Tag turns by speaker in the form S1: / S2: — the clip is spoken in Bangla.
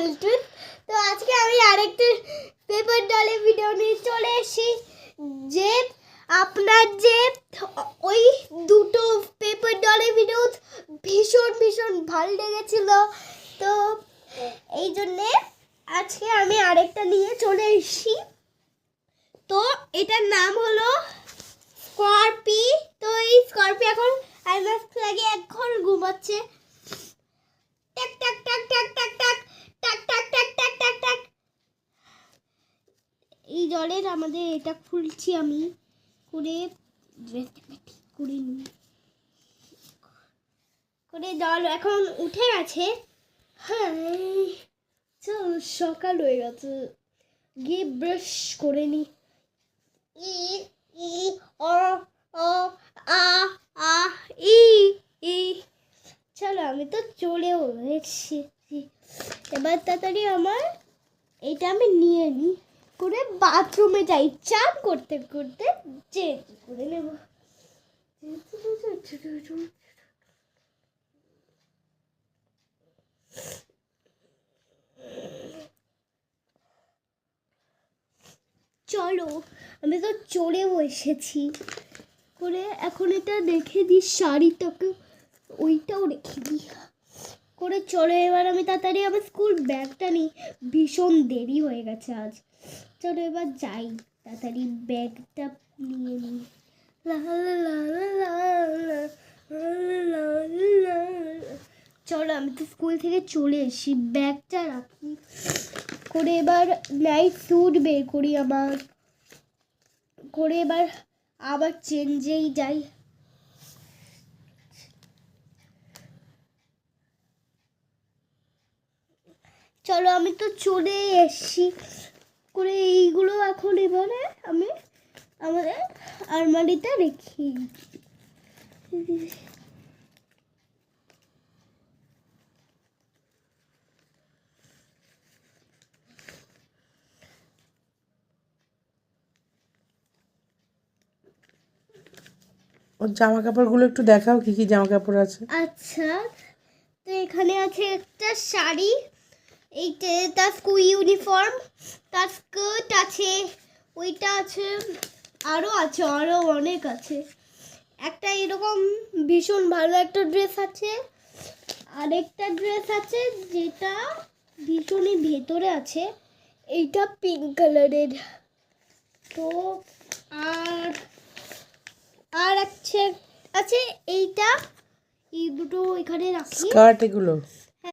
S1: ফালতু। তো আজকে আমি আরেকটা পেপার ডলের ভিডিও নিয়ে চলে এসেছি, যে আপনার যে ওই দুটো পেপার ডলের ভিডিও ভীষণ ভালো লেগেছিল, তো এই জন্যে আজকে আমি আরেকটা নিয়ে চলে এসেছি। তো এটার নাম হলো স্কর্পি। তো এই স্কর্পি এখন আইমাস্ক লাগিয়ে এখন ঘুমাচ্ছে। টাক টাক টাক টাক টাক টাক টাক টাক টাক টাক টাক টাক। এই জলের আমাদের এটা খুলছি আমি করে করে নিই করে জল এখন উঠে গেছে। হ্যাঁ চল, সকাল হয়ে গেছে, গিয়ে ব্রাশ করে নি। ই ই ও ও আ আ ই ই। চলো, আমি তো চলেও এসেছি। এবার তাড়াতাড়ি আমার এটা আমি নিয়ে নিই করে বাথরুমে যাই, চান করতে করতে চেঞ্জ করে নেব। চলো, আমি তো চলেও এসেছি করে এখন এটা রেখে দিই, শাড়িটাকে ওইটাও রেখে দিই করে। চলো এবার আমি তাড়াতাড়ি আমার স্কুল ব্যাগটা নিই, ভীষণ দেরি হয়ে গেছে আজ। চলো এবার যাই, তাড়াতাড়ি ব্যাগটা নিয়ে নিই। চলো, আমি তো স্কুল থেকে চলে এসেছি, ব্যাগটা রাখি করে। এবার নাইট স্যুট বের করি আমার করে, এবার আবার চেঞ্জেই যাই। চলো, আমি তো চলে এসেছি করে। এইগুলো এখন এবারে আমি আমাদের আলমারিতে রেখি।
S2: ওর জামা কাপড়গুলো একটু দেখাও, কি কি জামা কাপড় আছে।
S1: আচ্ছা, তো এখানে আছে একটা শাড়ি, এইটা তার স্কুল ইউনিফর্ম, তার স্কার্ট আছে, ওইটা আছে, আরও অনেক আছে। একটা এরকম ভীষণ ভালো একটা ড্রেস আছে, আরেকটা ড্রেস আছে যেটা ভীষণই ভেতরে আছে, এইটা পিঙ্ক কালারের। তো আর আর আছে আছে এইটা, এই দুটো এখানে রাখি।
S2: স্কার্ট এগুলো